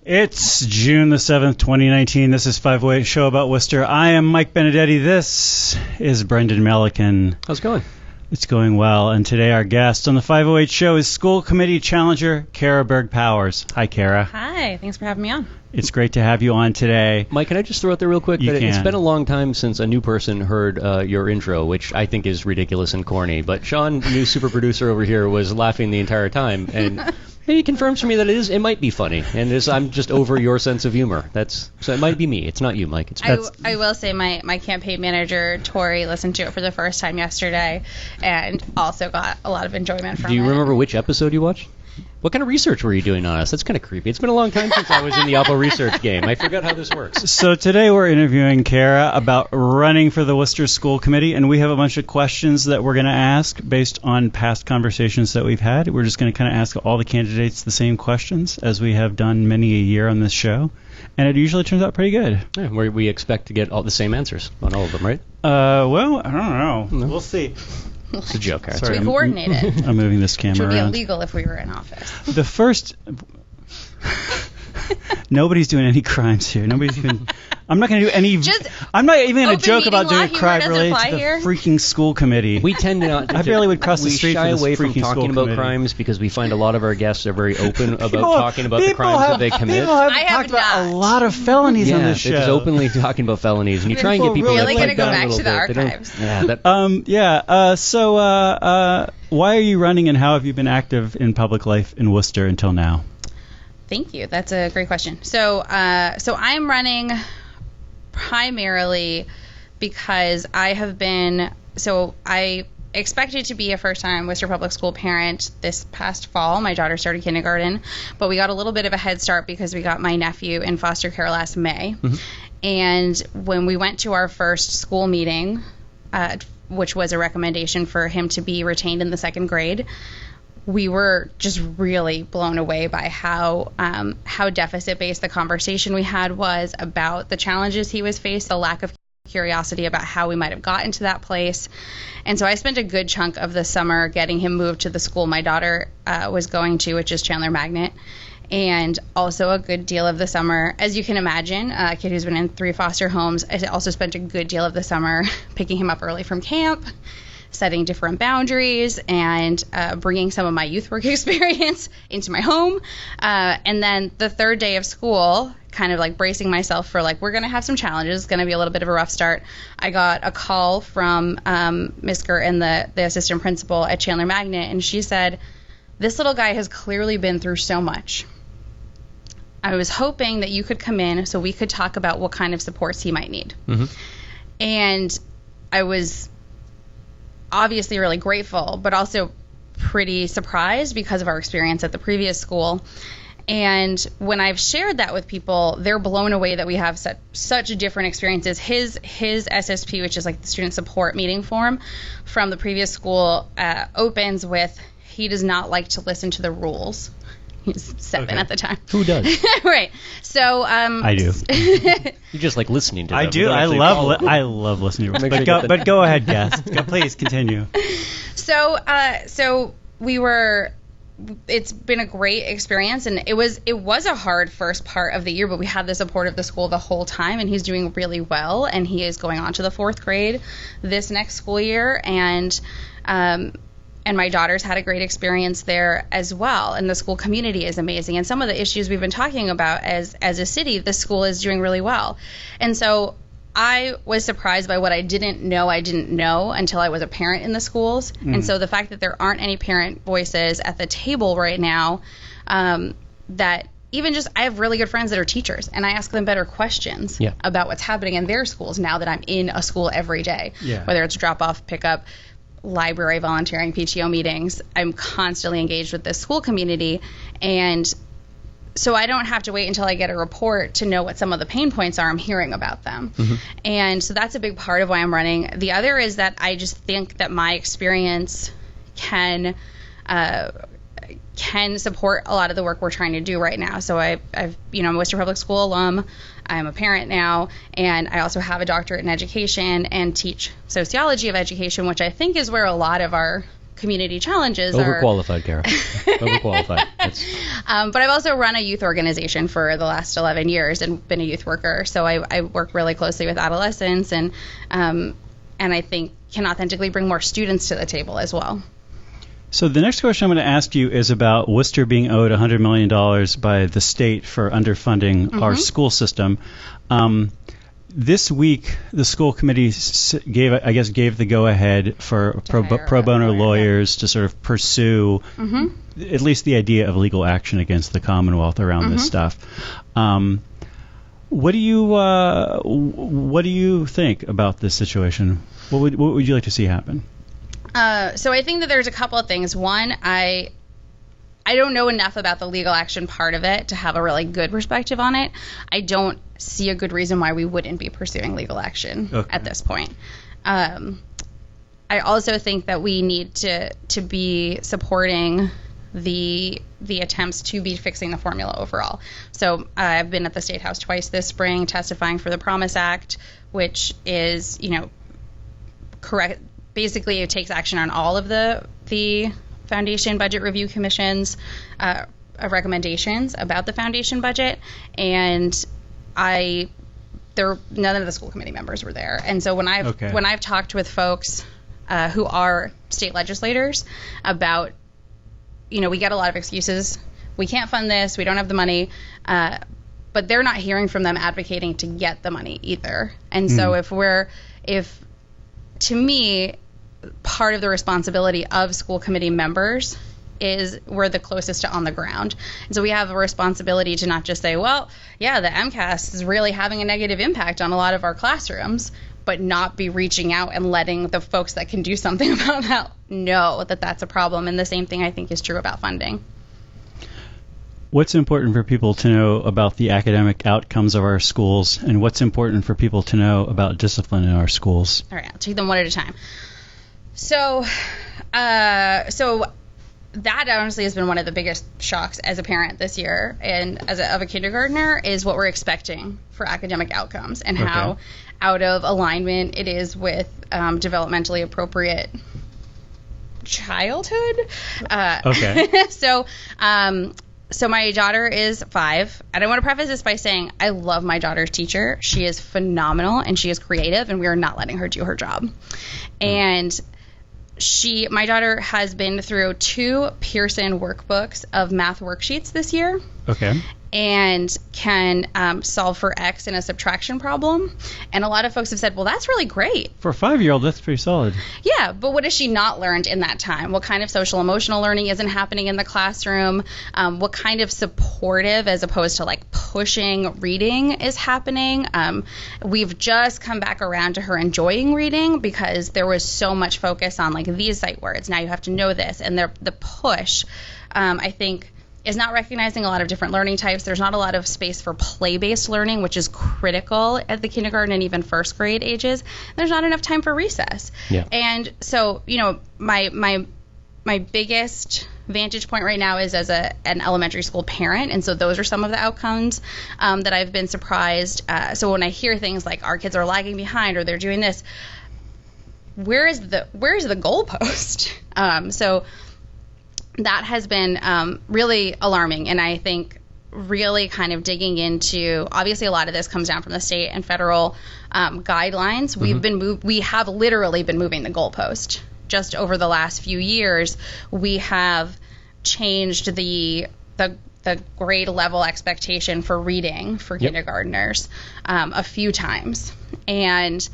It's June the 7th, 2019. This is 508 Show About Worcester. I am Mike Benedetti. This is Brendan Melican. How's it going? It's going well. And today our guest on the 508 Show is School Committee Challenger Cara Berg Powers. Hi, Cara. Hi. Thanks for having me on. It's great to have you on today. Mike, can I just throw out there real quick that it's been a long time since a new person heard your intro, which I think is ridiculous and corny. But Sean, new super producer over here, was laughing the entire time. And he confirms for me that it might be funny, and I'm just over your sense of humor. So it might be me. It's not you, Mike. I will say my campaign manager, Tori, listened to it for the first time yesterday, and also got a lot of enjoyment from it. Do you remember which episode you watched? What kind of research were you doing on us? That's kind of creepy. It's been a long time since I was in the Alpo research game. I forgot how this works. So today we're interviewing Cara about running for the Worcester School Committee, and we have a bunch of questions that we're going to ask based on past conversations that we've had. We're just going to kind of ask all the candidates the same questions, as we have done many a year on this show, and it usually turns out pretty good. Yeah, we expect to get all the same answers on all of them, right? Well, I don't know. No. We'll see. It's a joke. Right? Sorry, we coordinated. I'm moving this camera Which would around. be illegal if we were in office. The first... Nobody's doing any crimes here. Nobody's even... I'm not going to do any... I'm not even going to joke about doing a crime related to the freaking school committee. We tend not to... I barely would cross the street for this freaking school committee. We shy away from talking about crimes because we find a lot of our guests are very open about talking about the crimes that they commit. People have talked about a lot of felonies on this show. They're just openly talking about felonies. And you try and get people... Really going to go back to the archives. So why are you running, and how have you been active in public life in Worcester until now? Thank you. That's a great question. So I'm running primarily because I expected to be a first-time Worcester Public School parent this past fall. My daughter started kindergarten, but we got a little bit of a head start because we got my nephew in foster care last May. Mm-hmm. And when we went to our first school meeting, which was a recommendation for him to be retained in the second grade, we were just really blown away by how deficit-based the conversation we had was about the challenges he was faced, the lack of curiosity about how we might have gotten to that place. And so I spent a good chunk of the summer getting him moved to the school my daughter was going to, which is Chandler Magnet, and also a good deal of the summer, as you can imagine, a kid who's been in 3 foster homes. I also spent a good deal of the summer picking him up early from camp, setting different boundaries, and bringing some of my youth work experience into my home. And then the third day of school, kind of like bracing myself for we're going to have some challenges. It's going to be a little bit of a rough start. I got a call from Ms. Gertin, the assistant principal at Chandler Magnet, and she said, "This little guy has clearly been through so much. I was hoping that you could come in so we could talk about what kind of supports he might need." Mm-hmm. And I was obviously really grateful, but also pretty surprised because of our experience at the previous school. And when I've shared that with people, they're blown away that we have such different experiences. His SSP, which is the student support meeting form from the previous school, opens with, he does not like to listen to the rules. He's 7 at the time. Who does? Right. So I do. You just like listening to them. I do. I love listening to them. But go ahead, guest. Please continue. So it's been a great experience, and it was a hard first part of the year, but we had the support of the school the whole time, and he's doing really well, and he is going on to the 4th grade this next school year, and my daughter's had a great experience there as well, and the school community is amazing. And some of the issues we've been talking about as a city, the school is doing really well. And so I was surprised by what I didn't know until I was a parent in the schools. And so the fact that there aren't any parent voices at the table right now, that even just, I have really good friends that are teachers, and I ask them better questions about what's happening in their schools now that I'm in a school every day, whether it's drop-off, pick-up, library, volunteering, PTO meetings. I'm constantly engaged with the school community, and so I don't have to wait until I get a report to know what some of the pain points are. I'm hearing about them. Mm-hmm. And so that's a big part of why I'm running. The other is that I just think that my experience can support a lot of the work we're trying to do right now. So I'm a Worcester Public School alum. I'm a parent now, and I also have a doctorate in education and teach sociology of education, which I think is where a lot of our community challenges overqualified, Cara. Overqualified. But I've also run a youth organization for the last 11 years and been a youth worker. So I work really closely with adolescents and I think can authentically bring more students to the table as well. So the next question I'm going to ask you is about Worcester being owed $100 million by the state for underfunding our school system. This week, the school committee gave the go-ahead for pro bono lawyers to sort of pursue at least the idea of legal action against the Commonwealth around this stuff. What do you think about this situation? What would you like to see happen? So I think that there's a couple of things. One, I don't know enough about the legal action part of it to have a really good perspective on it. I don't see a good reason why we wouldn't be pursuing legal action at this point. I also think that we need to be supporting the attempts to be fixing the formula overall. So I've been at the State House twice this spring testifying for the Promise Act, which is, correct. Basically, it takes action on all of the Foundation Budget Review Commission's recommendations about the foundation budget, and none of the school committee members were there. And so when I've talked with folks who are state legislators about, we get a lot of excuses. We can't fund this. We don't have the money. But they're not hearing from them advocating to get the money either. And so to me, part of the responsibility of school committee members is we're the closest to on the ground. And so we have a responsibility to not just say, well, yeah, the MCAS is really having a negative impact on a lot of our classrooms, but not be reaching out and letting the folks that can do something about that know that that's a problem. And the same thing I think is true about funding. What's important for people to know about the academic outcomes of our schools, and what's important for people to know about discipline in our schools? All right, I'll take them one at a time. So that honestly has been one of the biggest shocks as a parent this year, and of a kindergartner, is what we're expecting for academic outcomes and how out of alignment it is with developmentally appropriate childhood. So my daughter is 5, and I want to preface this by saying I love my daughter's teacher. She is phenomenal, and she is creative, and we are not letting her do her job. And my daughter has been through 2 Pearson workbooks of math worksheets this year. Okay. And can solve for X in a subtraction problem. And a lot of folks have said, well, that's really great. For a 5-year-old, that's pretty solid. Yeah, but what has she not learned in that time? What kind of social emotional learning isn't happening in the classroom? What kind of supportive as opposed to like pushing reading is happening? We've just come back around to her enjoying reading because there was so much focus on like these sight words. Now you have to know this. And the push, I think, is not recognizing a lot of different learning types. There's not a lot of space for play-based learning, which is critical at the kindergarten and even first grade ages. There's not enough time for recess. Yeah. And so, my biggest vantage point right now is as an elementary school parent, and so those are some of the outcomes that I've been surprised. So when I hear things like our kids are lagging behind or they're doing this, where is the goalpost? So that has been really alarming, and I think really kind of digging into, obviously a lot of this comes down from the state and federal guidelines. We have literally been moving the goalpost. Just over the last few years, we have changed the grade level expectation for reading for kindergartners a few times. And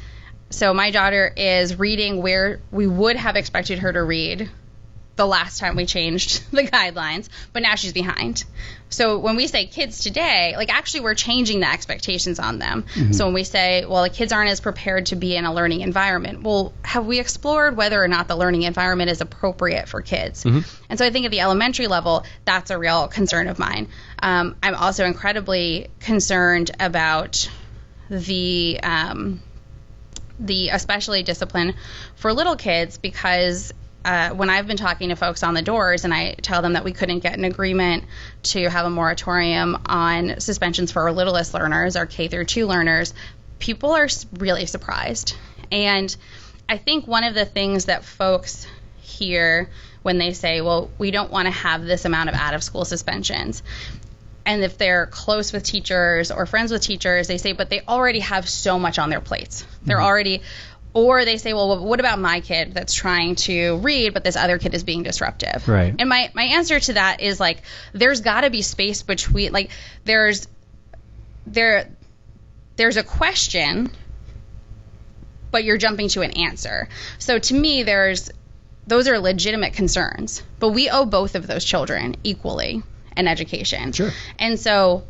so my daughter is reading where we would have expected her to read the last time we changed the guidelines, but now she's behind. So when we say kids today, like actually we're changing the expectations on them. So when we say, well, the kids aren't as prepared to be in a learning environment, well, have we explored whether or not the learning environment is appropriate for kids? And so I think at the elementary level, that's a real concern of mine. I'm also incredibly concerned about the especially discipline for little kids, because when I've been talking to folks on the doors and I tell them that we couldn't get an agreement to have a moratorium on suspensions for our littlest learners, our K through 2 learners, people are really surprised. And I think one of the things that folks hear when they say, well, we don't want to have this amount of out-of-school suspensions. And if they're close with teachers or friends with teachers, they say, but they already have so much on their plates. They're already, or they say, well, what about my kid that's trying to read, but this other kid is being disruptive? Right. And my answer to that is, like, there's got to be space between, like, there's a question, but you're jumping to an answer. So to me, those are legitimate concerns, but we owe both of those children equally an education. Sure. And so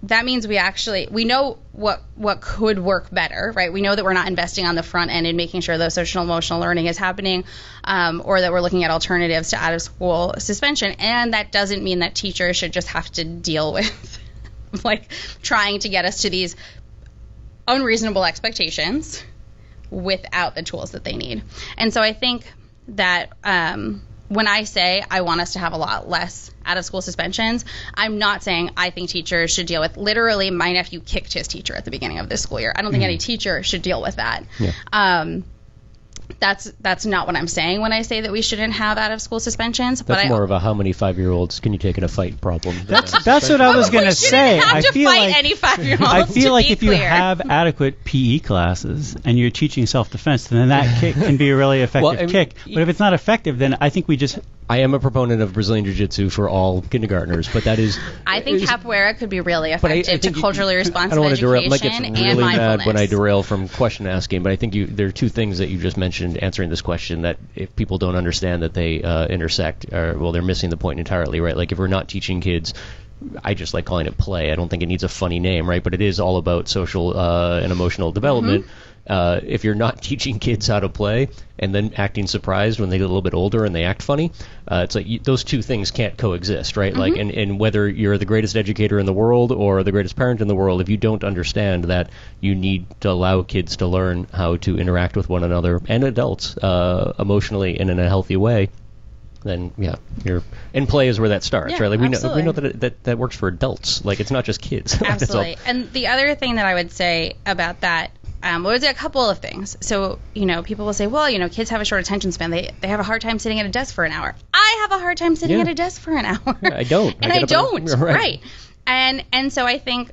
that means we know what could work better, right? We know that we're not investing on the front end and making sure that social emotional learning is happening, or that we're looking at alternatives to out of school suspension. And that doesn't mean that teachers should just have to deal with like trying to get us to these unreasonable expectations without the tools that they need. And so I think that when I say I want us to have a lot less out-of-school suspensions, I'm not saying I think teachers should deal with, literally, my nephew kicked his teacher at the beginning of this school year. I don't think any teacher should deal with that. Yeah. That's not what I'm saying when I say that we shouldn't have out-of-school suspensions. That's more of a how many 5-year-olds can you take in a fight problem. That's what I was going to say. I feel like any 5-year-old. I feel like if you have adequate PE classes and you're teaching self-defense, then that kick can be a really effective kick. But if it's not effective, then I think I am a proponent of Brazilian Jiu-Jitsu for all kindergartners, but that is... I think capoeira could be really effective to culturally responsive education and mindfulness. I don't want to derail. Mike gets really mad when I derail from question asking, but I think there are two things that you just mentioned answering this question that if people don't understand that they intersect, they're missing the point entirely, right? Like if we're not teaching kids... I just like calling it play. I don't think it needs a funny name, right? But it is all about social and emotional development. If you're not teaching kids how to play and then acting surprised when they get a little bit older and they act funny, it's like those two things can't coexist, right? Like, and whether you're the greatest educator in the world or the greatest parent in the world, if you don't understand that you need to allow kids to learn how to interact with one another and adults emotionally and in a healthy way, then and play is where that starts, right? Like we know that works for adults. Like it's not just kids. Absolutely. And the other thing that I would say about that, was a couple of things. So people will say, well, kids have a short attention span. They have a hard time sitting at a desk for an hour. I have a hard time sitting at a desk for an hour. Yeah, I don't. And I don't. Right. And so I think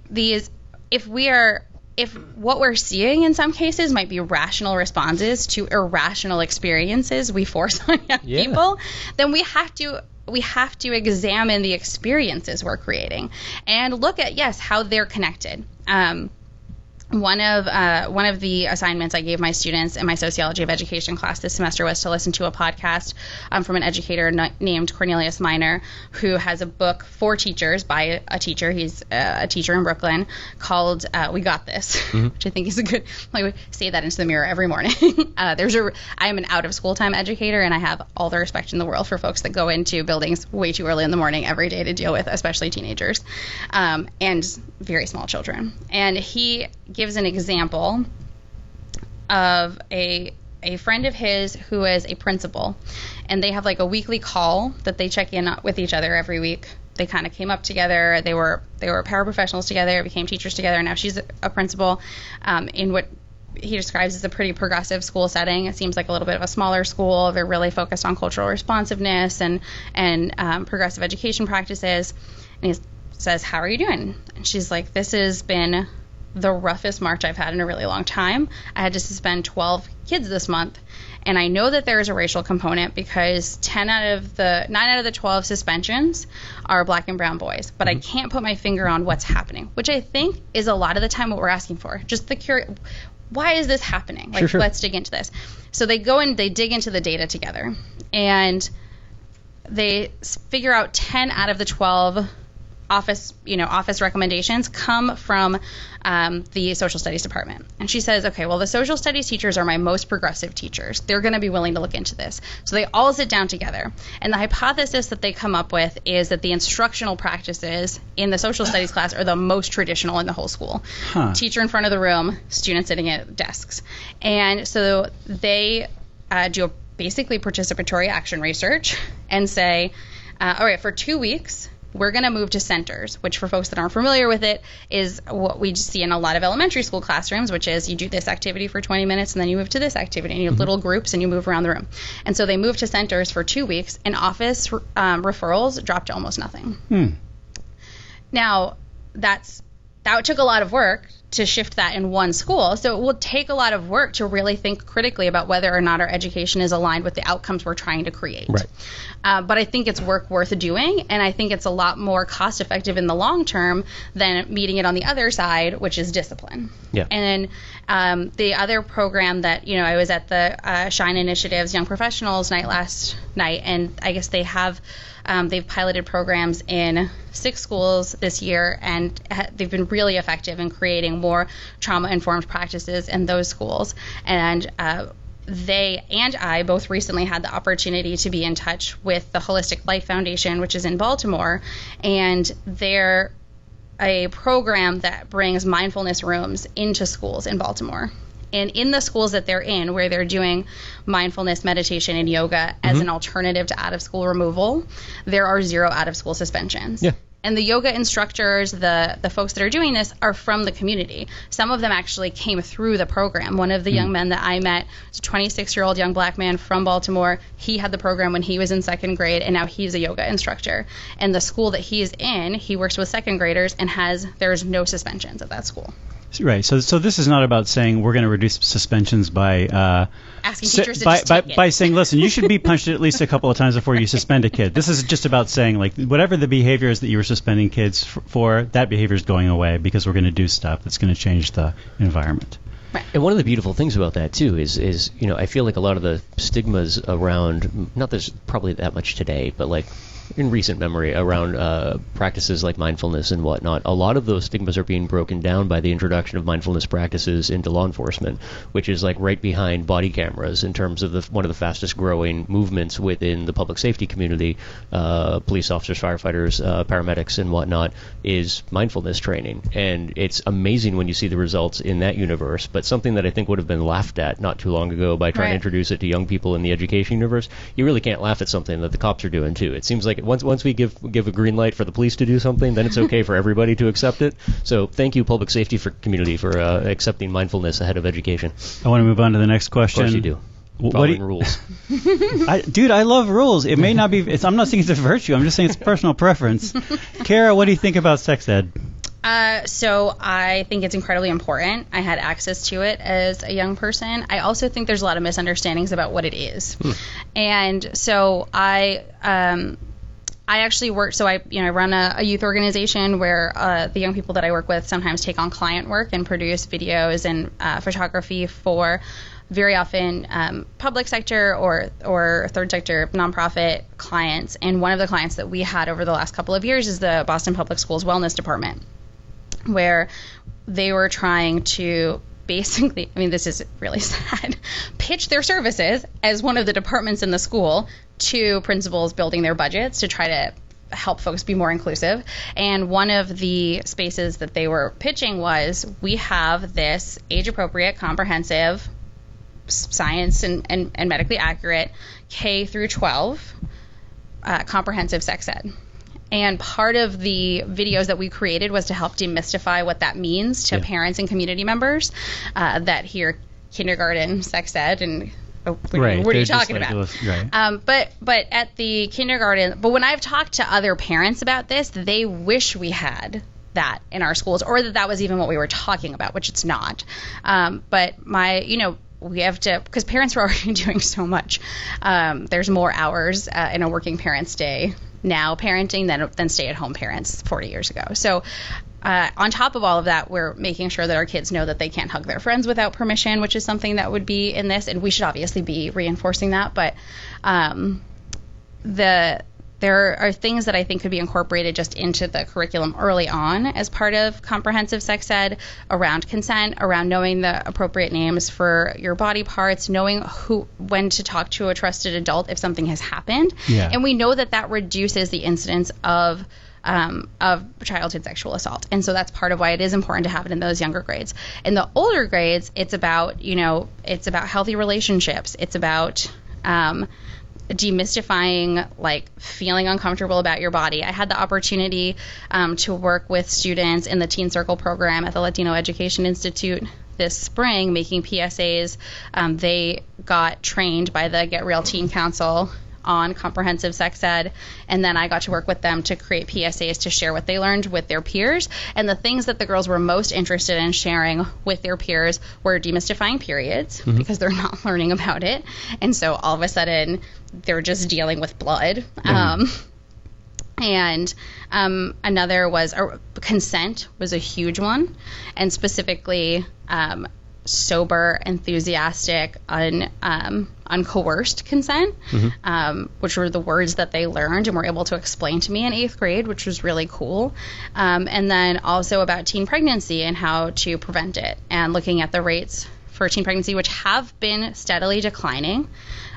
if what we're seeing in some cases might be rational responses to irrational experiences we force on young people, then we have to examine the experiences we're creating and look at, how they're connected. One of the assignments I gave my students in my sociology of education class this semester was to listen to a podcast from an educator named Cornelius Minor, who has a book for teachers by a teacher. He's a teacher in Brooklyn called We Got This, which I think is a good, like, say that into the mirror every morning. I am an out of school time educator, and I have all the respect in the world for folks that go into buildings way too early in the morning every day to deal with, especially teenagers, and very small children. And he gives an example of a friend of his who is a principal, and they have like a weekly call that they check in with each other every week. They kind of came up together. They were paraprofessionals together, became teachers together, and now she's a principal in what he describes as a pretty progressive school setting. It seems like a little bit of a smaller school. They're really focused on cultural responsiveness and progressive education practices. And he says, "How are you doing?" And she's like, "This has been the roughest March I've had in a really long time. I had to suspend 12 kids this month, and I know that there is a racial component because 9 out of the 12 suspensions are black and brown boys, but I can't put my finger on what's happening," which I think is a lot of the time what we're asking for. Just the why is this happening? Like, sure. Let's dig into this. So they go and they dig into the data together, and they figure out 10 out of the 12 office recommendations come from the social studies department. And she says, okay, well, the social studies teachers are my most progressive teachers. They're going to be willing to look into this. So they all sit down together. And the hypothesis that they come up with is that the instructional practices in the social studies class are the most traditional in the whole school. Teacher in front of the room, students sitting at desks. And so they do a basically participatory action research and say, all right, for 2 weeks, we're going to move to centers, which for folks that aren't familiar with it is what we see in a lot of elementary school classrooms, which is you do this activity for 20 minutes and then you move to this activity and you have little groups and you move around the room. And so they moved to centers for 2 weeks, and office referrals dropped to almost nothing. Now, that took a lot of work to shift that in one school. So it will take a lot of work to really think critically about whether or not our education is aligned with the outcomes we're trying to create. Right. But I think it's work worth doing, and I think it's a lot more cost effective in the long term than meeting it on the other side, which is discipline. Yeah. And then the other program that, I was at the Shine Initiative's Young Professionals night last night, and I guess they have they've piloted programs in 6 schools this year, and they've been really effective in creating more trauma-informed practices in those schools. And they and I both recently had the opportunity to be in touch with the Holistic Life Foundation, which is in Baltimore, and they're a program that brings mindfulness rooms into schools in Baltimore. And in the schools that they're in, where they're doing mindfulness, meditation, and yoga as an alternative to out-of-school removal, there are 0 out-of-school suspensions. Yeah. And the yoga instructors, the folks that are doing this, are from the community. Some of them actually came through the program. One of the young men that I met was a 26-year-old young black man from Baltimore. He had the program when he was in 2nd grade, and now he's a yoga instructor. And the school that he is in, he works with 2nd graders, and there's no suspensions at that school. Right. So this is not about saying we're going to reduce suspensions by asking teachers to just take it. By saying, listen, you should be punched at least a couple of times before you suspend a kid. This is just about saying, like, whatever the behavior is that you were suspending kids for, that behavior is going away because we're going to do stuff that's going to change the environment. Right. And one of the beautiful things about that too is I feel like a lot of the stigmas around, not there's probably that much today, but like in recent memory around practices like mindfulness and whatnot, a lot of those stigmas are being broken down by the introduction of mindfulness practices into law enforcement, which is like right behind body cameras in terms of one of the fastest growing movements within the public safety community. Police officers, firefighters, paramedics, and whatnot is mindfulness training, and it's amazing when you see the results in that universe. But something that I think would have been laughed at not too long ago by trying to introduce it to young people in the education universe, you really can't laugh at something that the cops are doing too. It seems like once we give a green light for the police to do something, then it's okay for everybody to accept it. So thank you, public safety community, for accepting mindfulness ahead of education. I want to move on to the next question. Of course you do. Following rules. I love rules. It may not be. I'm not saying it's a virtue. I'm just saying it's personal preference. Cara, what do you think about sex ed? So I think it's incredibly important. I had access to it as a young person. I also think there's a lot of misunderstandings about what it is. And so I actually work, so I run a youth organization where the young people that I work with sometimes take on client work and produce videos and photography for very often public sector or third sector nonprofit clients. And one of the clients that we had over the last couple of years is the Boston Public Schools Wellness Department, where they were trying to basically, this is really sad, pitch their services as one of the departments in the school to principals building their budgets to try to help folks be more inclusive. And one of the spaces that they were pitching was, we have this age-appropriate, comprehensive, science and medically accurate K through 12 comprehensive sex ed. And part of the videos that we created was to help demystify what that means to parents and community members that hear kindergarten sex ed and what are you talking about? Right. But at the kindergarten, but when I've talked to other parents about this, they wish we had that in our schools, or that was even what we were talking about, which it's not. But we have to, because parents are already doing so much. There's more hours in a working parent's day now parenting than stay-at-home parents 40 years ago. So on top of all of that, we're making sure that our kids know that they can't hug their friends without permission, which is something that would be in this, and we should obviously be reinforcing that. But there are things that I think could be incorporated just into the curriculum early on as part of comprehensive sex ed, around consent, around knowing the appropriate names for your body parts, knowing when to talk to a trusted adult if something has happened. Yeah. And we know that reduces the incidence of childhood sexual assault. And so that's part of why it is important to have it in those younger grades. In the older grades, it's about healthy relationships. It's about demystifying like feeling uncomfortable about your body. I had the opportunity to work with students in the Teen Circle program at the Latino Education Institute this spring making PSAs. They got trained by the Get Real Teen Council on comprehensive sex ed, and then I got to work with them to create PSAs to share what they learned with their peers. And the things that the girls were most interested in sharing with their peers were demystifying periods, because they're not learning about it, and so all of a sudden they're just dealing with blood. And another was consent was a huge one, and specifically sober, enthusiastic, uncoerced consent, which were the words that they learned and were able to explain to me in 8th grade, which was really cool. And then also about teen pregnancy and how to prevent it, and looking at the rates for teen pregnancy, which have been steadily declining,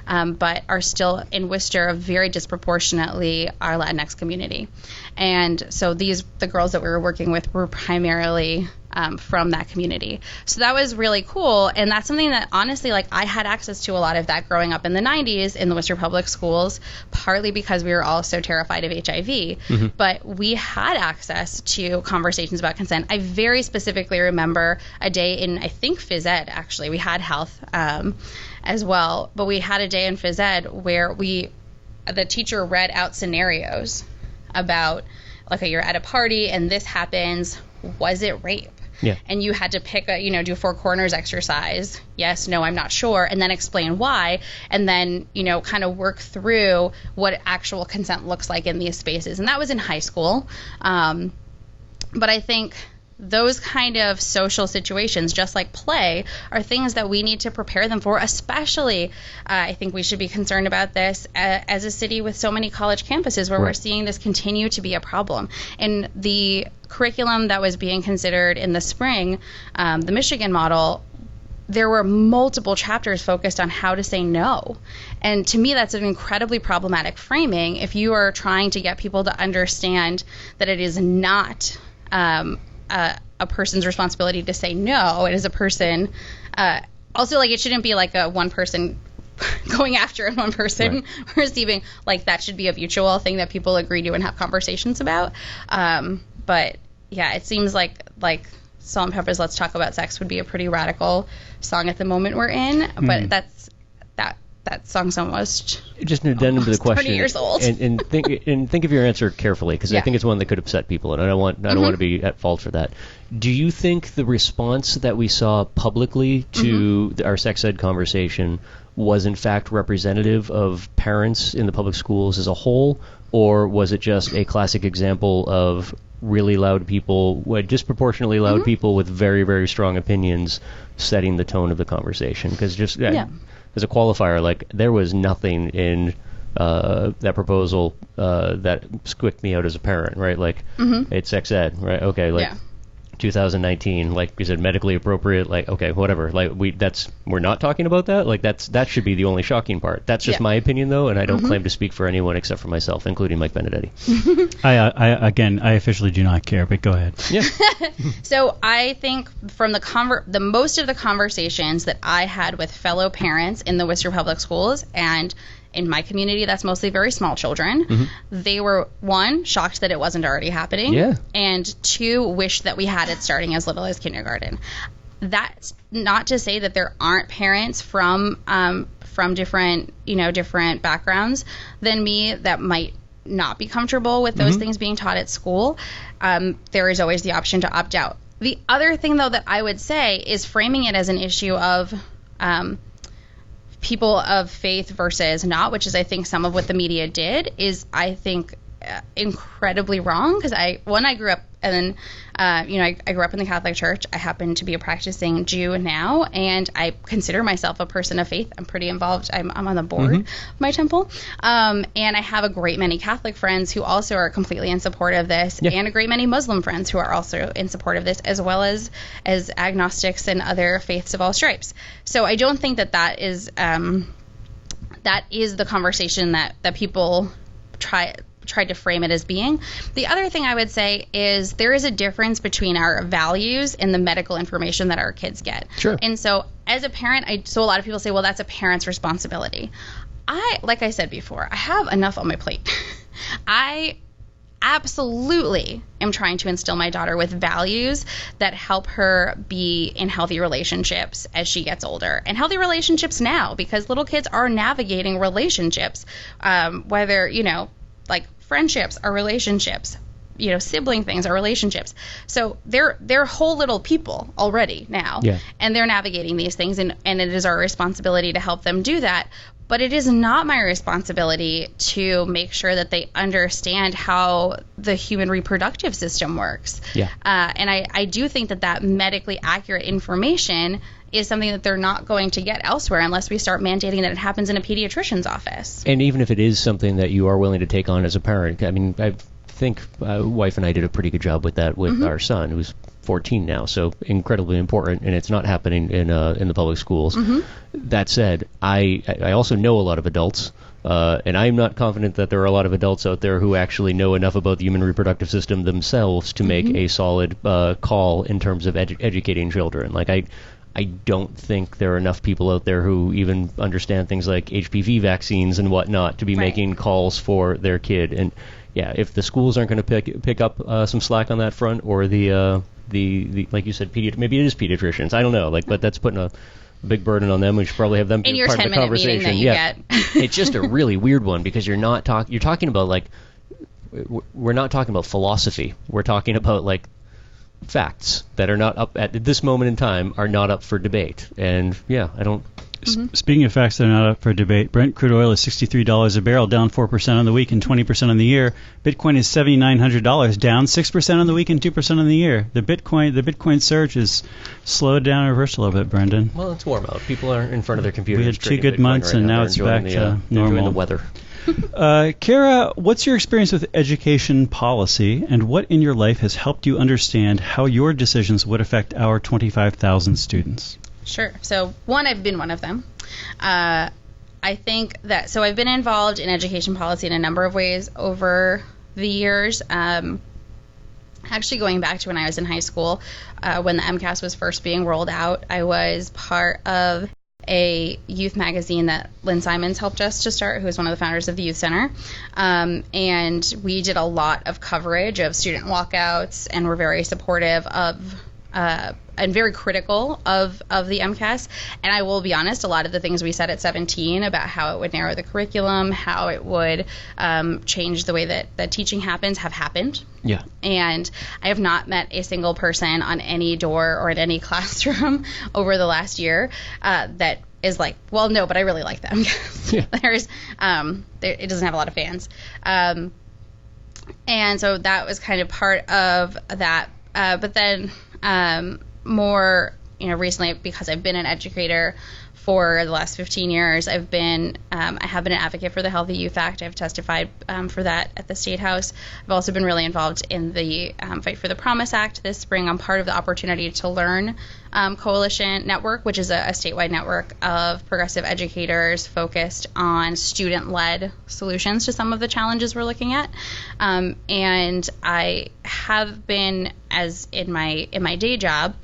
but are still in Worcester very disproportionately our Latinx community. And so the girls that we were working with were primarily from that community. So that was really cool, and that's something that honestly, like, I had access to a lot of that growing up in the 90s in the Worcester Public Schools, partly because we were all so terrified of HIV, but we had access to conversations about consent. I very specifically remember a day in, I think, phys ed, actually. We had health as well, but we had a day in phys ed where the teacher read out scenarios about, like, you're at a party and this happens, was it rape? Yeah. And you had to pick do 4 corners exercise. Yes, no, I'm not sure. And then explain why. And then, kind of work through what actual consent looks like in these spaces. And that was in high school. But I think those kind of social situations, just like play, are things that we need to prepare them for, especially I think we should be concerned about this as a city with so many college campuses where we're seeing this continue to be a problem. And the curriculum that was being considered in the spring, the Michigan model, there were multiple chapters focused on how to say no. And to me, that's an incredibly problematic framing if you are trying to get people to understand that it is not a person's responsibility to say no. It is a person. Also, like, it shouldn't be like a one person going after and one person receiving. Like, that should be a mutual thing that people agree to and have conversations about. But yeah, it seems like Salt and Pepper's "Let's Talk About Sex" would be a pretty radical song at the moment we're in. But that song's almost just an addendum to the question. 20 years old. and think of your answer carefully, because I think it's one that could upset people, and I don't want to be at fault for that. Do you think the response that we saw publicly to our sex ed conversation was in fact representative of parents in the public schools as a whole, or was it just a classic example of really loud people, disproportionately loud people with very, very strong opinions setting the tone of the conversation? Because just as a qualifier, like, there was nothing in that proposal that squicked me out as a parent, right? Like, it's sex ed, right? Okay, like 2019, like you said, medically appropriate, like, okay, whatever. Like, we're not talking about that. Like, that should be the only shocking part. That's just my opinion, though, and I don't claim to speak for anyone except for myself, including Mike Benedetti. I officially do not care, but go ahead. Yeah. So I think from the most of the conversations that I had with fellow parents in the Worcester Public Schools, and in my community, that's mostly very small children. They were, 1, shocked that it wasn't already happening, and 2, wished that we had it starting as little as kindergarten. That's not to say that there aren't parents from different different backgrounds than me that might not be comfortable with those things being taught at school. There is always the option to opt out. The other thing, though, that I would say is framing it as an issue of people of faith versus not, which is, I think, some of what the media did, is, I think, incredibly wrong. Because I grew up, and then I grew up in the Catholic Church. I happen to be a practicing Jew now, and I consider myself a person of faith. I'm pretty involved. I'm on the board of my temple, and I have a great many Catholic friends who also are completely in support of this, and a great many Muslim friends who are also in support of this, as well as agnostics and other faiths of all stripes. So I don't think that is the conversation that people tried to frame it as being. The other thing I would say is there is a difference between our values and the medical information that our kids get. Sure. And so as a parent, so a lot of people say, well, that's a parent's responsibility. like I said before, I have enough on my plate. I absolutely am trying to instill my daughter with values that help her be in healthy relationships as she gets older, and healthy relationships now, because little kids are navigating relationships, whether, like friendships are relationships, sibling things are relationships. So they're whole little people already now, and they're navigating these things, and it is our responsibility to help them do that. But it is not my responsibility to make sure that they understand how the human reproductive system works. And I do think that medically accurate information is something that they're not going to get elsewhere unless we start mandating that it happens in a pediatrician's office. And even if it is something that you are willing to take on as a parent, I mean, I think wife and I did a pretty good job with that with our son, who's 14 now, so incredibly important, and it's not happening in the public schools. That said, I also know a lot of adults, and I'm not confident that there are a lot of adults out there who actually know enough about the human reproductive system themselves to make a solid call in terms of educating children. Like, I don't think there are enough people out there who even understand things like HPV vaccines and whatnot to be making calls for their kid. And if the schools aren't going to pick up some slack on that front, or the like you said, maybe it is pediatricians. I don't know. But that's putting a big burden on them. We should probably have them be part of the conversation. That you get. It's just a really weird one, because you're talking about, we're not talking about philosophy. We're talking about facts that are not up at this moment in time, are not up for debate. And I don't. Speaking of facts that are not up for debate, Brent crude oil is $63 a barrel, down 4% on the week and 20% on the year. Bitcoin is $7,900, down 6% on the week and 2% on the year. The Bitcoin surge is slowed down and reversed a little bit, Brendan. Well, it's warm out. People are in front of their computers. We had 2 good months, and now it's back to normal. Enjoying the weather. Cara, what's your experience with education policy, and what in your life has helped you understand how your decisions would affect our 25,000 students? Sure. So, I've been one of them. I think that, so I've been involved in education policy in a number of ways over the years. Actually, going back to when I was in high school, when the MCAS was first being rolled out, I was part of a youth magazine that Lynn Simons helped us to start, who is one of the founders of the Youth Center. And we did a lot of coverage of student walkouts, and were very supportive of and very critical of the MCAS. And I will be honest, a lot of the things we said at 17 about how it would narrow the curriculum, how it would change the way that teaching happens, have happened. Yeah. And I have not met a single person on any door or in any classroom over the last year that is like, well, no, but I really like the MCAS. Yeah. It doesn't have a lot of fans. And so that was kind of part of that. But then more, recently, because I've been an educator for the last 15 years, I have been an advocate for the Healthy Youth Act. I've testified for that at the State House. I've also been really involved in the Fight for the Promise Act this spring. I'm part of the Opportunity to Learn Coalition Network, which is a statewide network of progressive educators focused on student-led solutions to some of the challenges we're looking at. And I have been, as in my day job,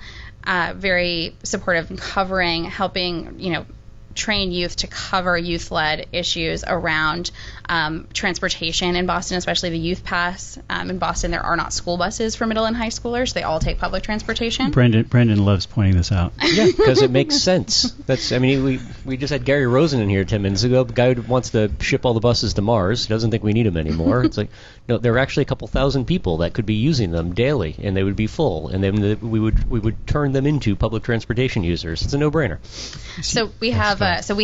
very supportive in helping, train youth to cover youth-led issues around transportation in Boston, especially the Youth Pass. In Boston, there are not school buses for middle and high schoolers. They all take public transportation. Brendan loves pointing this out. Yeah, because it makes sense. We just had Gary Rosen in here 10 minutes ago. The guy who wants to ship all the buses to Mars. He doesn't think we need them anymore. It's like, no, there are actually a couple thousand people that could be using them daily, and they would be full, and then we would turn them into public transportation users. It's a no-brainer. So we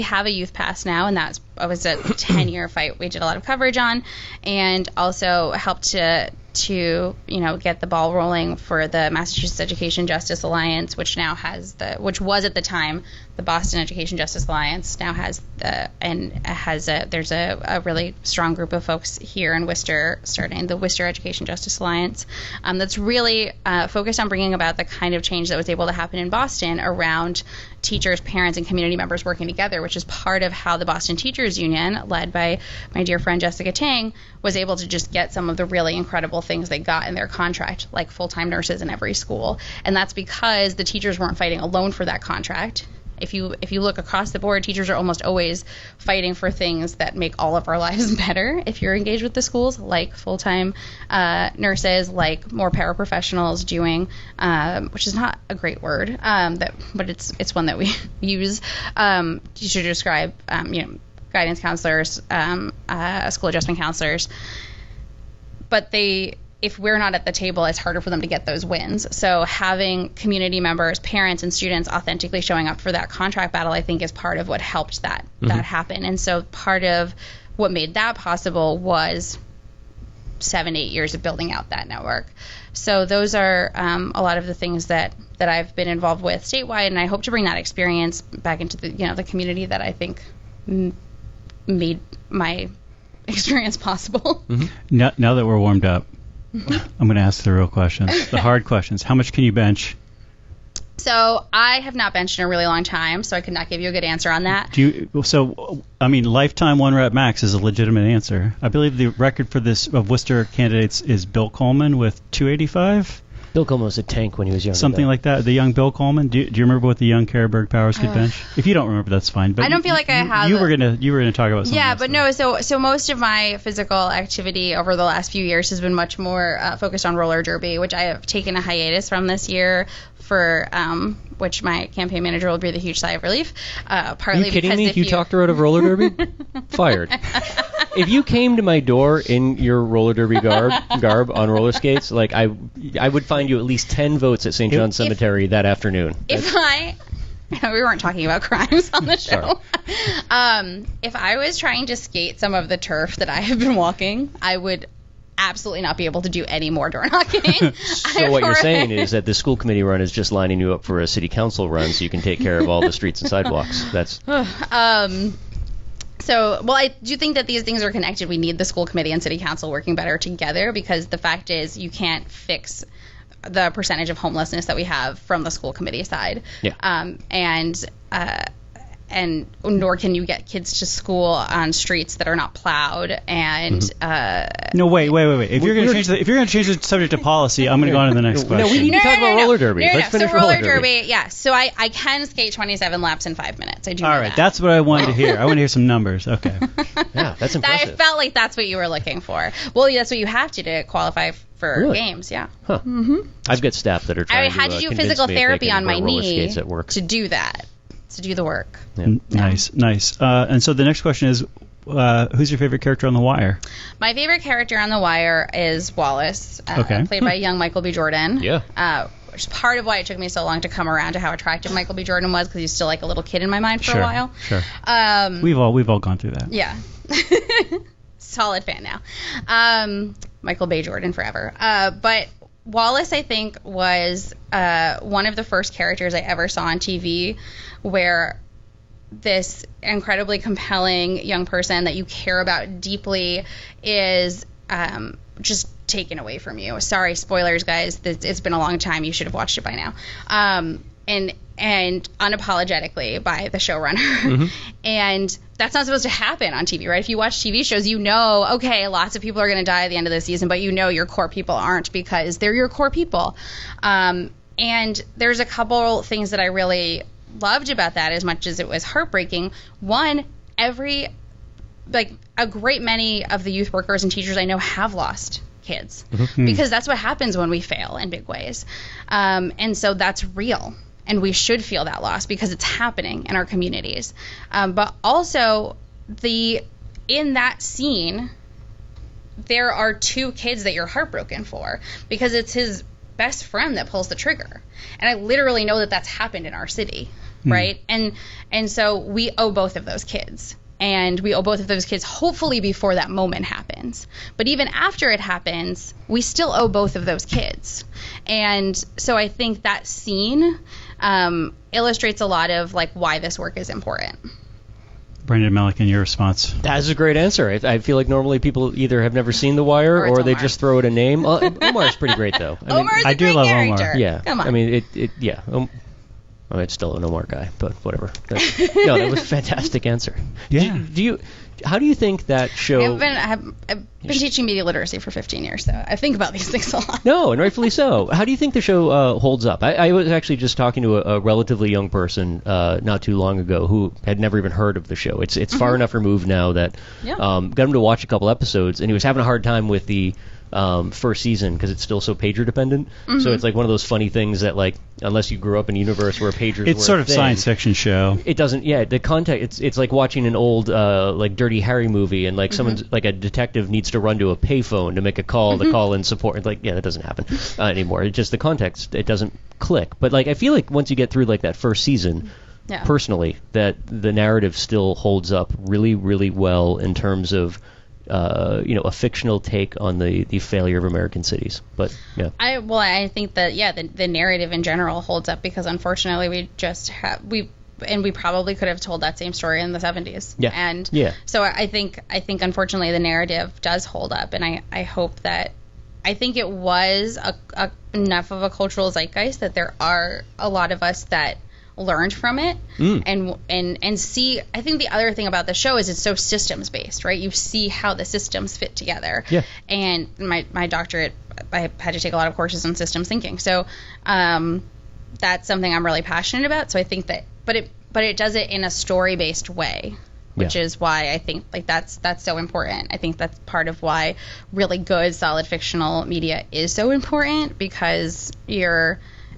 have a Youth Pass now, and that was a 10-year fight we did a lot of coverage on, and also helped to get the ball rolling for the Massachusetts Education Justice Alliance, which was at the time the Boston Education Justice Alliance, now has there's a really strong group of folks here in Worcester starting the Worcester Education Justice Alliance that's really focused on bringing about the kind of change that was able to happen in Boston around teachers, parents, and community members working together, which is part of how the Boston Teachers Union, led by my dear friend Jessica Tang, was able to just get some of the really incredible things they got in their contract, like full-time nurses in every school. And that's because the teachers weren't fighting alone for that contract. If you look across the board, teachers are almost always fighting for things that make all of our lives better if you're engaged with the schools, like full-time nurses, like more paraprofessionals doing, which is not a great word, but it's one that we use to describe, guidance counselors, school adjustment counselors. But if we're not at the table, it's harder for them to get those wins. So having community members, parents, and students authentically showing up for that contract battle, I think, is part of what helped that happen. And so part of what made that possible was 7-8 years of building out that network. So those are a lot of the things that I've been involved with statewide, and I hope to bring that experience back into the community that I think made my experience possible. Now that we're warmed up, I'm going to ask the real questions, the hard questions. How much can you bench? So I have not benched in a really long time, so I could not give you a good answer on that. Lifetime 1 rep max is a legitimate answer. I believe the record for this of Worcester candidates is Bill Coleman with 285. Bill Coleman was a tank when he was younger. Something like that. The young Bill Coleman. Do you remember what the young Cara Berg Powers could bench? If you don't remember, that's fine. But I don't feel like I have. You were gonna talk about something. Yeah, but no. So most of my physical activity over the last few years has been much more focused on roller derby, which I have taken a hiatus from this year for which my campaign manager will breathe a huge sigh of relief. Partly Are you kidding because me? You talked her out of roller derby? Fired. If you came to my door in your roller derby garb on roller skates, like I would find you at least 10 votes at St. John's Cemetery that afternoon. We weren't talking about crimes on the show. If I was trying to skate some of the turf that I have been walking, I would absolutely not be able to do any more door knocking. So what you're saying is that the school committee run is just lining you up for a city council run so you can take care of all the streets and sidewalks. That's I do think that these things are connected. We need the school committee and city council working better together, because the fact is you can't fix the percentage of homelessness that we have from the school committee side. Yeah. And nor can you get kids to school on streets that are not plowed. And no, wait. If you're going to change the subject to policy, I'm going to go on to the next question. No, we need to talk about roller derby. Let's finish roller derby. Yeah. So I can skate 27 laps in 5 minutes. I do. All right, that. That's what I wanted to hear. I want to hear some numbers. Okay. Yeah, that's impressive. I felt like that's what you were looking for. Well, that's what you have to qualify for games. Yeah. Huh. I've got staff that are trying I had to do physical therapy on my knee to do that. To do the work. Yeah. Nice. And so the next question is, who's your favorite character on The Wire? My favorite character on The Wire is Wallace, played by young Michael B. Jordan. Yeah. Which is part of why it took me so long to come around to how attractive Michael B. Jordan was, because he's still like a little kid in my mind for a while. Sure. We've all gone through that. Yeah. Solid fan now. Michael B. Jordan forever. But Wallace, I think, was one of the first characters I ever saw on TV where this incredibly compelling young person that you care about deeply is just taken away from you. Sorry, spoilers, guys. It's been a long time. You should have watched it by now. And unapologetically by the showrunner. And that's not supposed to happen on TV, right? If you watch TV shows, okay, lots of people are going to die at the end of the season, but your core people aren't, because they're your core people. And there's a couple things that I really loved about that, as much as it was heartbreaking. One, a great many of the youth workers and teachers I know have lost kids, because that's what happens when we fail in big ways. And so that's real. And we should feel that loss because it's happening in our communities. But also, in that scene, there are 2 kids that you're heartbroken for, because it's his best friend that pulls the trigger. And I literally know that that's happened in our city, right? And so we owe both of those kids. And we owe both of those kids hopefully before that moment happens. But even after it happens, we still owe both of those kids. And so I think that scene illustrates a lot of why this work is important. Brendan Melican, your response? That's a great answer. I feel like normally people either have never seen The Wire or they just throw it a name. Omar's pretty great, though. Omar's a great character. Omar. Yeah. Come on. I mean, I mean, it's still an Omar guy, but whatever. No, that was a fantastic answer. Yeah. How do you think that show... I've been teaching media literacy for 15 years, so I think about these things a lot. No, and rightfully so. How do you think the show holds up? I was actually just talking to a relatively young person not too long ago who had never even heard of the show. It's far enough removed now that got him to watch a couple episodes, and he was having a hard time with the first season because it's still so pager dependent. So it's like one of those funny things that, like, unless you grew up in a universe where pagers it's were sort of science fiction show. It doesn't. Yeah, the context. It's like watching an old like Dirty Harry movie, and like someone's like a detective needs to run to a payphone to make a call to call in support. It's like, yeah, that doesn't happen anymore. It's just the context. It doesn't click. But like I feel like once you get through like that first season. Yeah. Personally, that the narrative still holds up really, really well in terms of a fictional take on the failure of American cities. But yeah, I think that the narrative in general holds up because unfortunately we probably could have told that same story in the 70s. Yeah. And so I think unfortunately the narrative does hold up, and I hope that I think it was enough of a cultural zeitgeist that there are a lot of us that learned from it and see. I think the other thing about the show is it's so systems based, right? You see how the systems fit together. Yeah. And my doctorate, I had to take a lot of courses on systems thinking, so that's something I'm really passionate about. So I think that, but it does it in a story based way, which is why I think like that's so important. I think that's part of why really good solid fictional media is so important, because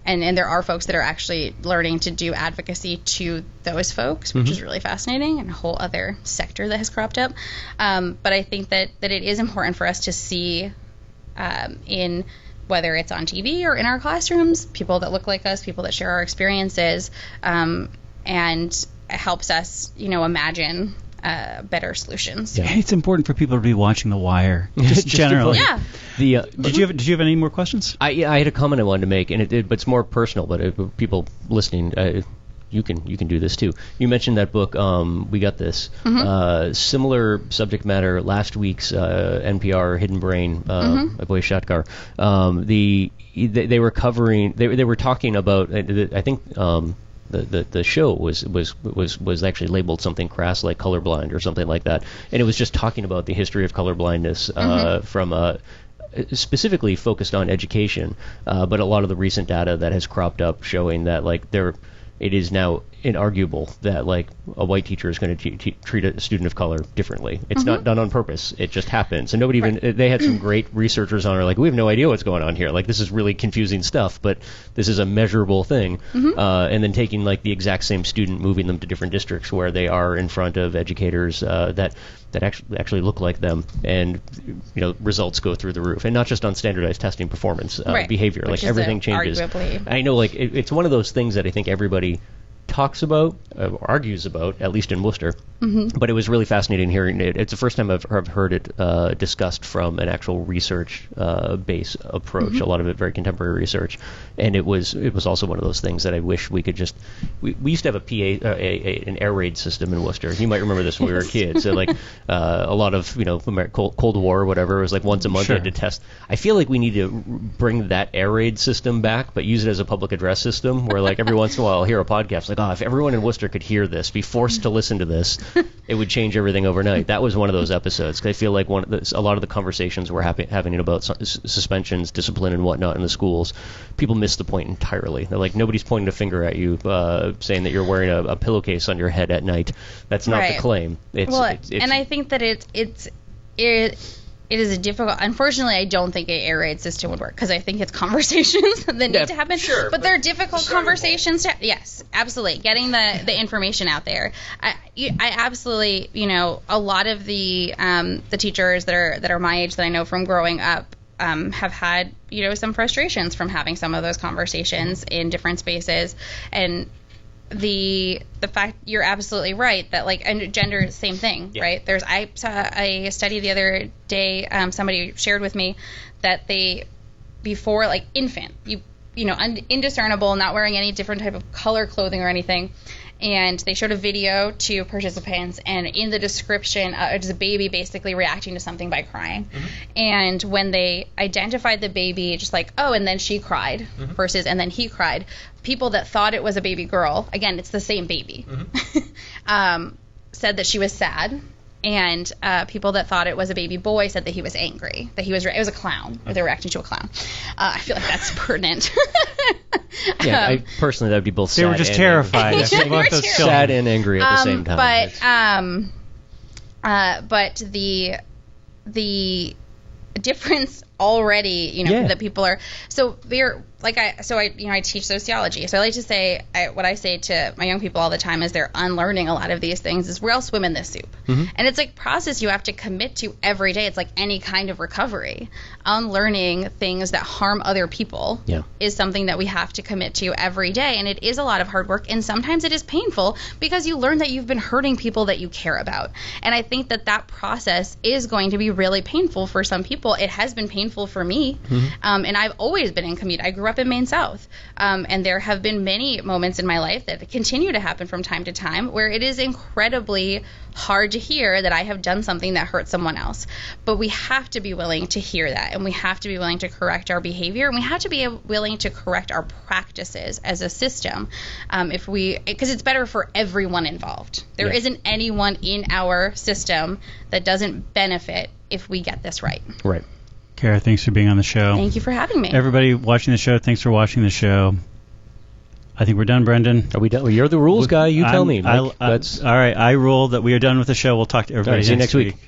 and there are folks that are actually learning to do advocacy to those folks, which is really fascinating, and a whole other sector that has cropped up. But I think that it is important for us to see in whether it's on TV or in our classrooms, people that look like us, people that share our experiences, and it helps us, imagine better solutions. Yeah. It's important for people to be watching The Wire, just generally. Yeah. Did you have any more questions? I had a comment I wanted to make, and but it's more personal. But people listening, you can do this too. You mentioned that book. We Got This. Similar subject matter. Last week's NPR Hidden Brain, my boy Shatkar. They were covering. They were talking about. I think. The show was actually labeled something crass like colorblind or something like that, and it was just talking about the history of colorblindness from specifically focused on education, but a lot of the recent data that has cropped up showing that like it is now inarguable that like a white teacher is going to treat a student of color differently. It's not done on purpose. It just happens. And nobody even they had some great researchers on it, like, we have no idea what's going on here. Like, this is really confusing stuff, but this is a measurable thing. And then taking like the exact same student, moving them to different districts where they are in front of educators that actually look like them, and results go through the roof, and not just on standardized testing performance, behavior. Which like everything changes. Arguably. I know, like it's one of those things that I think everybody talks about, argues about, at least in Worcester. But it was really fascinating hearing it. It's the first time I've heard it discussed from an actual research base approach. A lot of it very contemporary research, and it was also one of those things that I wish we could just. We used to have an air raid system in Worcester. You might remember this when we were kids. So like a lot of Cold War or whatever, it was like once a month you had to test. I feel like we need to bring that air raid system back, but use it as a public address system where like every once in a while I'll hear a podcast like, if everyone in Worcester could hear this, be forced to listen to this, it would change everything overnight. That was one of those episodes, because I feel like a lot of the conversations we're having about suspensions, discipline, and whatnot in the schools, people miss the point entirely. They're like, nobody's pointing a finger at you saying that you're wearing a pillowcase on your head at night. That's not the claim. And I think that it is a difficult. Unfortunately, I don't think an air raid system would work, because I think it's conversations that need to happen. Sure, but they're difficult conversations. Yes, absolutely. Getting the information out there. I absolutely, a lot of the teachers that are my age that I know from growing up have had some frustrations from having some of those conversations in different spaces, and the fact you're absolutely right that like, and gender same thing, right? I saw a study the other day, somebody shared with me that they, before like infant, indiscernible, not wearing any different type of color clothing or anything, And they showed a video to participants, and in the description, it's a baby basically reacting to something by crying. And when they identified the baby, just like, oh, and then she cried, versus and then he cried, people that thought it was a baby girl, again, it's the same baby, said that she was sad. And people that thought it was a baby boy said that he was angry, that it was a clown, or they were reacting to a clown. I feel like that's pertinent. Yeah, I personally, that would be both sad. They were just terrified. Sad and angry at the same time. But the difference already, that people are, so we're like, I teach sociology, so I like to say, what I say to my young people all the time is they're unlearning a lot of these things, is we're all swim in this soup. And it's like process you have to commit to every day. It's like any kind of recovery. Unlearning things that harm other people is something that we have to commit to every day, and it is a lot of hard work, and sometimes it is painful because you learn that you've been hurting people that you care about. And I think that process is going to be really painful for some people. It has been painful for me, and I've always been in commute. I grew up in Maine South, and there have been many moments in my life that continue to happen from time to time where it is incredibly hard to hear that I have done something that hurt someone else. But we have to be willing to hear that, and we have to be willing to correct our behavior, and we have to be willing to correct our practices as a system, because it's better for everyone involved. There isn't anyone in our system that doesn't benefit if we get this right. Right. Cara, thanks for being on the show. Thank you for having me. Everybody watching the show, thanks for watching the show. I think we're done, Brendan. Are we done? Well, you're the rules guy. You tell me, Mike. All right, I rule that we are done with the show. We'll talk to everybody next week.